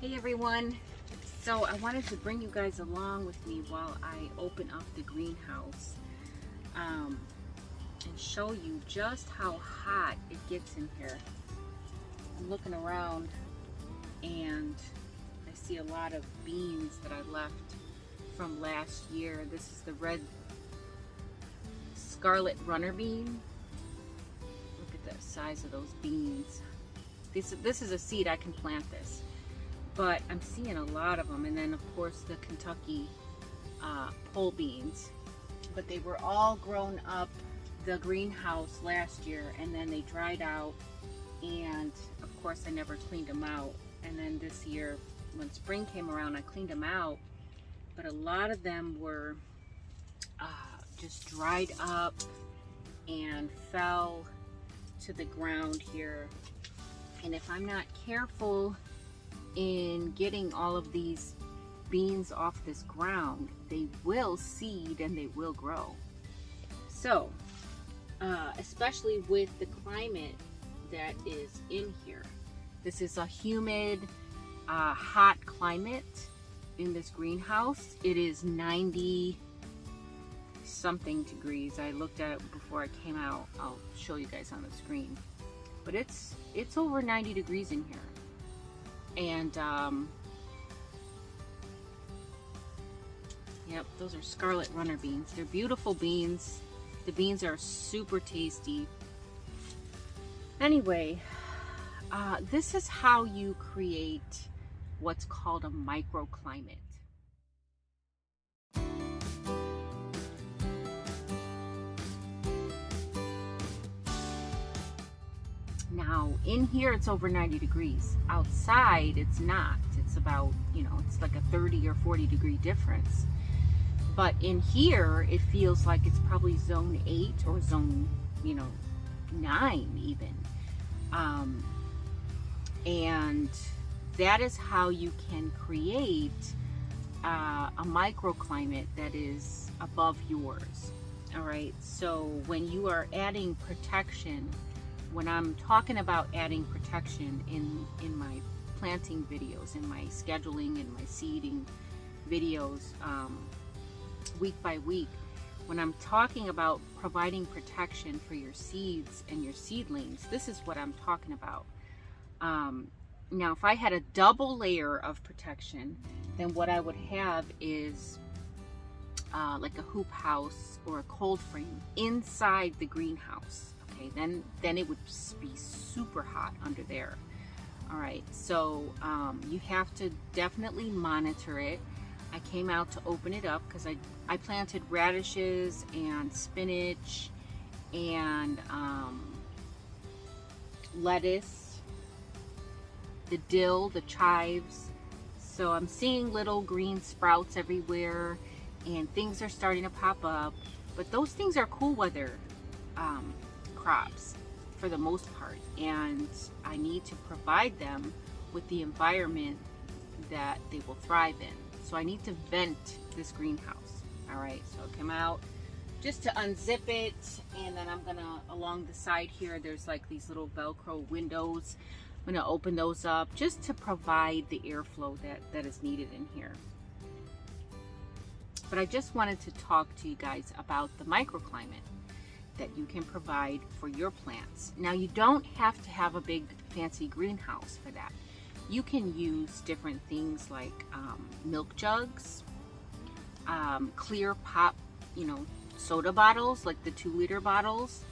Hey everyone, so I wanted to bring you guys along with me while I open up the greenhouse and show you just how hot it gets in here. I'm looking around and I see a lot of beans that I left from last year. This is the red scarlet runner bean. Look at the size of those beans. This is a seed, I can plant this. But I'm seeing a lot of them, and then of course the Kentucky pole beans. But they were all grown up the greenhouse last year, and then they dried out, and of course I never cleaned them out. And then this year, when spring came around, I cleaned them out, but a lot of them were just dried up and fell to the ground here. And if I'm not careful in getting all of these beans off this ground, they will seed and they will grow. So especially with the climate that is in here, this is a humid hot climate in this greenhouse. It is 90 something degrees. I looked at it before I came out. I'll show you guys on the screen, but it's over 90 degrees in here. And yep, those are scarlet runner beans. They're beautiful beans. The beans are super tasty. Anyway, this is how you create what's called a microclimate. Now, in here it's over 90 degrees. Outside it's not. It's about, it's like a 30 or 40 degree difference. But in here it feels like it's probably zone 8 or zone, 9 even. And that is how you can create a microclimate that is above yours. All right, so when you are adding protection, when I'm talking about adding protection in my planting videos, in my scheduling and my seeding videos, week by week, when I'm talking about providing protection for your seeds and your seedlings, this is what I'm talking about. Now, if I had a double layer of protection, then what I would have is like a hoop house or a cold frame inside the greenhouse. Okay, then it would be super hot under there. All right, so you have to definitely monitor it. I came out to open it up because I planted radishes and spinach and lettuce, the dill, the chives. So I'm seeing little green sprouts everywhere and things are starting to pop up. But those things are cool weather crops for the most part, and I need to provide them with the environment that they will thrive in. So I need to vent this greenhouse. All right, so I come out just to unzip it, and then I'm gonna, along the side here, there's like these little Velcro windows. I'm gonna open those up just to provide the airflow that is needed in here. But I just wanted to talk to you guys about the microclimate that you can provide for your plants. Now, you don't have to have a big fancy greenhouse for that. You can use different things like milk jugs, clear pop, soda bottles, like the 2-liter bottles.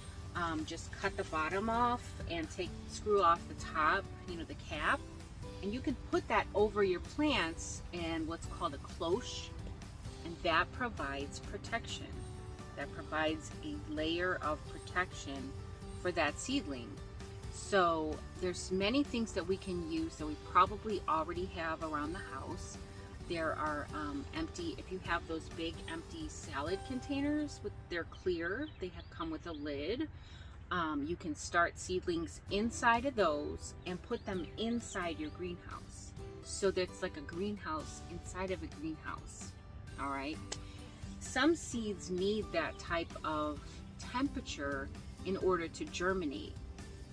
Just cut the bottom off and screw off the top, the cap, and you can put that over your plants and what's called a cloche, and that provides protection. That provides a layer of protection for that seedling. So there's many things that we can use that we probably already have around the house. There are empty, if you have those big empty salad containers, they're clear, they have come with a lid. You can start seedlings inside of those and put them inside your greenhouse. So that's like a greenhouse inside of a greenhouse. All right. Some seeds need that type of temperature in order to germinate.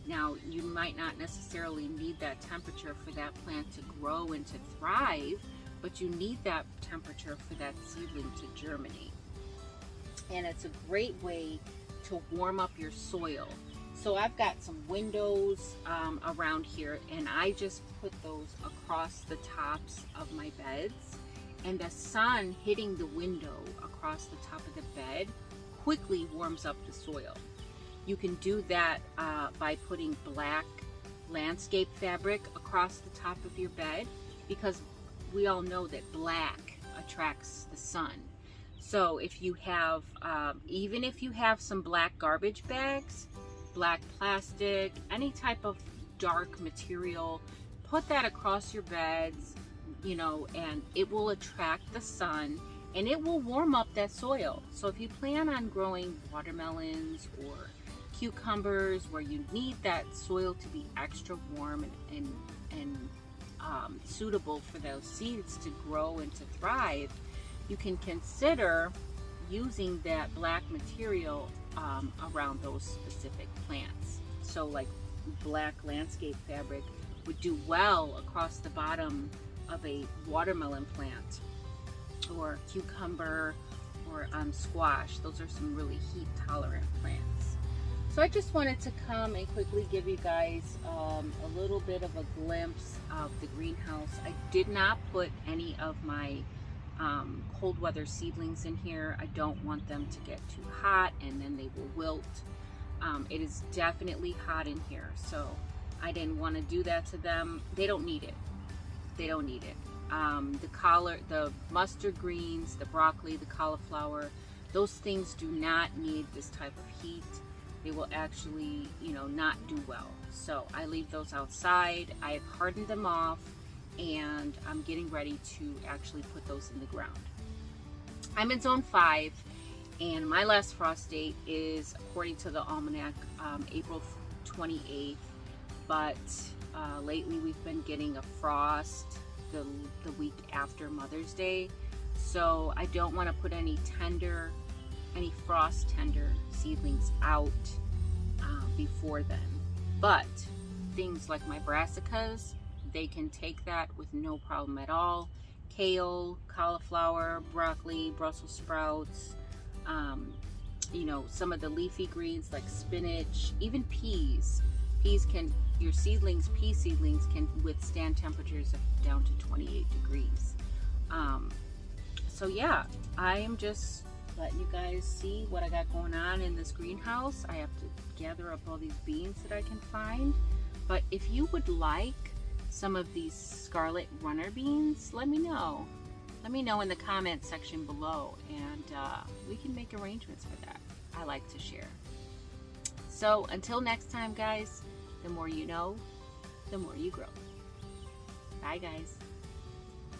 Now, you might not necessarily need that temperature for that plant to grow and to thrive, but you need that temperature for that seedling to germinate. And it's a great way to warm up your soil. So I've got some windows around here, and I just put those across the tops of my beds, and the sun hitting the window across the top of the bed quickly warms up the soil. You can do that by putting black landscape fabric across the top of your bed, because we all know that black attracts the sun. So if you have, even if you have some black garbage bags, black plastic, any type of dark material, put that across your beds, you know, and it will attract the sun and it will warm up that soil. So if you plan on growing watermelons or cucumbers where you need that soil to be extra warm and suitable for those seeds to grow and to thrive, you can consider using that black material around those specific plants. So like black landscape fabric would do well across the bottom of a watermelon plant or cucumber or squash. Those are some really heat tolerant plants. So I just wanted to come and quickly give you guys a little bit of a glimpse of the greenhouse. I did not put any of my cold weather seedlings in here. I don't want them to get too hot and then they will wilt. It is definitely hot in here, so I didn't want to do that to them. They don't need it. They don't need it. The mustard greens, the broccoli, the cauliflower, those things do not need this type of heat. They will actually, you know, not do well. So I leave those outside. I've hardened them off, and I'm getting ready to actually put those in the ground. I'm in zone 5, and my last frost date is, according to the almanac, April 28th, but lately we've been getting a frost the week after Mother's Day, so I don't want to put any frost tender seedlings out before then. But things like my brassicas, they can take that with no problem at all. Kale, cauliflower, broccoli, Brussels sprouts, you know, some of the leafy greens like spinach, even peas. Your seedlings, pea seedlings, can withstand temperatures of down to 28 degrees. So yeah, I am just letting you guys see what I got going on in this greenhouse. I have to gather up all these beans that I can find. But if you would like some of these scarlet runner beans, let me know. Let me know in the comment section below, and we can make arrangements for that. I like to share. So until next time, guys, the more you know, the more you grow. Bye, guys.